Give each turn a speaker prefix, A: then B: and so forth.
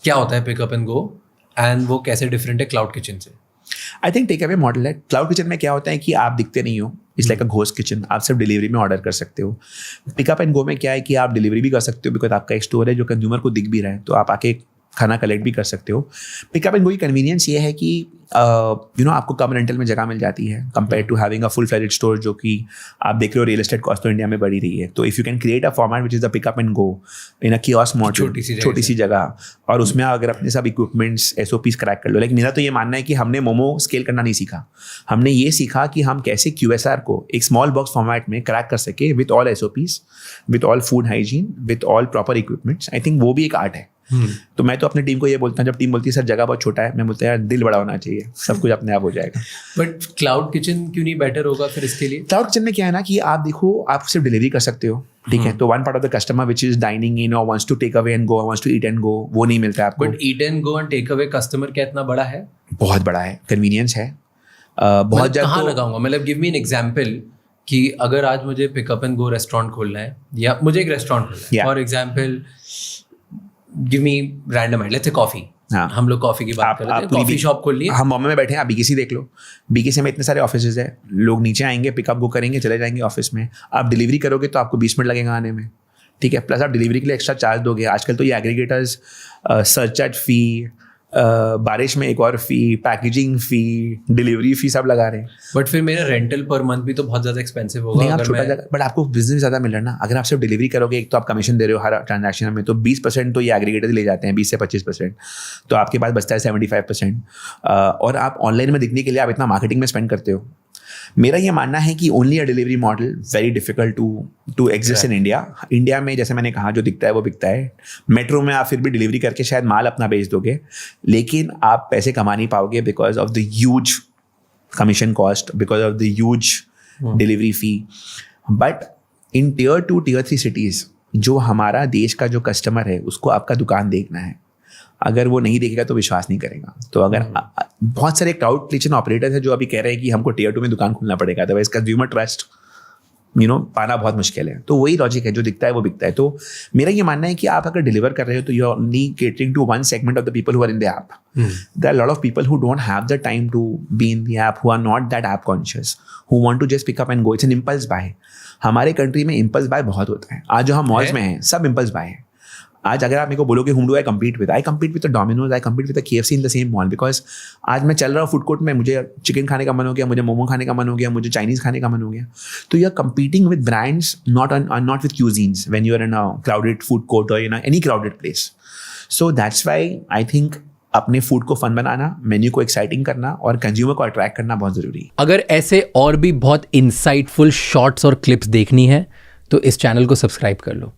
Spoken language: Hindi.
A: क्या होता है पिकअप एंड गो एंड वो कैसे डिफरेंट है क्लाउड किचन से?
B: I think take away model है। क्लाउड किचन में क्या होता है कि आप दिखते नहीं हो, it's like a ghost kitchen, आप सिर्फ डिलीवरी में ऑर्डर कर सकते हो। पिकअप एंड गो में क्या है कि आप डिलीवरी भी कर सकते हो बिकॉज आपका एक स्टोर है जो कंज्यूमर को दिख भी रहा है, तो आप आके खाना कलेक्ट भी कर सकते हो। पिकअप एंड गो की कन्वीनियंस ये है कि आपको कम रेंटल में जगह मिल जाती है compare to having a full fledged store, जो कि आप देख रहे हो रियल एस्टेट कॉस्ट तो इंडिया में बढ़ी रही है। तो if you can create a format which is the pickup and go in a kiosk model, छोटी सी जगह, और उसमें अगर अपने सब इक्विपमेंट्स SOPs क्रैक कर लो। लाइक मेरा तो ये मानना है कि हमने मोमो स्केल करना नहीं सीखा, हमने ये सीखा कि हम कैसे QSR को एक स्मॉल बॉक्स फॉर्मेट में क्रैक कर सके with all SOPs, with all food hygiene, with all proper equipments. I think वो भी एक आर्ट है। तो मैं तो अपनी टीम को ये बोलता हूँ, जब टीम बोलती है सर जगह बहुत छोटा है, मैं बोलता है यार दिल बड़ा होना चाहिए, सब कुछ अपने आप हो जाएगा।
A: बट क्लाउड किचन क्यों नहीं बेटर होगा फिर इसके लिए?
B: क्लाउड किचन में क्या है ना कि आप देखो, आप सिर्फ डिलीवरी कर सकते हो, ठीक है, तो one part of the customer which is dining in और wants to take away and go, wants to eat and go, वो नहीं मिलता है आपको।
A: But eat and go and take away customer क्या इतना बड़ा है?
B: बहुत बड़ा है, कन्वीनियंस है बहुत ज़्यादा।
A: कहाँ लगाऊंगा? मतलब गिव मी एन एग्जाम्पल कि अगर आज मुझे पिकअप एंड गो रेस्टोरेंट खोलना है या मुझे एक रेस्टोरेंट खोलना है, for example give me random let's say coffee, हम लोग कॉफी की बात कर रहे थे, कॉफी शॉप खोल लिया।
B: हम बॉम्बे में बैठे हैं, आप BKC देख लो, BKC में इतने सारे ऑफिस है, लोग नीचे आएंगे, पिकअप गो करेंगे, चले जाएंगे ऑफिस में। आप डिलीवरी करोगे तो आपको 20 मिनट लगेगा आने में, ठीक है, प्लस आप डिलीवरी के लिए एक्स्ट्रा चार्ज दोगे। आजकल तो ये एग्रीगेटर्स सरचार्ज फी, बारिश में एक और फी, पैकेजिंग फी, डिलीवरी फी सब लगा रहे हैं।
A: बट फिर मेरा रेंटल पर मंथ भी तो बहुत ज़्यादा एक्सपेंसिव होगा।
B: नहीं, आप छोटा जगह, बट आपको बिजनेस ज़्यादा मिल रहा है ना। अगर आप सिर्फ डिलीवरी करोगे, एक तो आप कमीशन दे रहे हो हर ट्रांजैक्शन में, तो 20% तो ये एग्रीगेटर ले जाते हैं, 20 से 25%, तो आपके पास बचता है 75%। और आप ऑनलाइन में दिखने के लिए आप इतना मार्केटिंग में स्पेंड करते हो। मेरा ये मानना है कि only a delivery model very difficult to exist in India. India में जैसे मैंने कहा, जो दिखता है वो बिकता है। मेट्रो में आप फिर भी डिलीवरी करके शायद माल अपना बेच दोगे, लेकिन आप पैसे कमा नहीं पाओगे because of the huge commission cost, because of the huge delivery fee. But in Tier 2 Tier 3 cities, जो हमारा देश का जो कस्टमर है उसको आपका दुकान देखना है, अगर वो नहीं देखेगा तो विश्वास नहीं करेगा। तो अगर बहुत सारे क्लाउड किचन ऑपरेटर्स हैं जो अभी कह रहे हैं कि हमको Tier 2 में दुकान खोलना पड़ेगा, अदरवाइज कंज्यूमर ट्रस्ट पाना बहुत मुश्किल है। तो वही लॉजिक है, जो दिखता है वो बिकता है। तो मेरा ये मानना है कि आप अगर डिलीवर कर रहे हो तो you are only catering to one segment of the people who are in the app. There are lot of people who don't have the time to be in the app, who are not that app conscious, who want to just pick up and go. It's an impulse buy. हमारे कंट्री में इम्पल्स बाय बहुत होता है। आज जो हम मॉल्स में हैं, सब इम्पल्स बाय है। आज अगर आप मेरे को बोलोगे whom do I compete with, I compete with the Domino's, I compete with the KFC in the same mall, because आज मैं चल रहा हूँ फूड कोर्ट में, मुझे चिकन खाने का मन हो गया, मुझे मोमो खाने का मन हो गया, मुझे चाइनीज़ खाने का मन हो गया। तो you are competing with brands, not with cuisines when you are in a crowded food court or in any crowded place. So that's why I think अपने फूड को फन बनाना, मेन्यू को एक्साइटिंग करना और कंज्यूमर को अट्रैक्ट करना बहुत ज़रूरी है।
C: अगर ऐसे और भी बहुत इंसाइटफुल शॉर्ट्स और क्लिप्स देखनी है तो इस चैनल को सब्सक्राइब कर लो।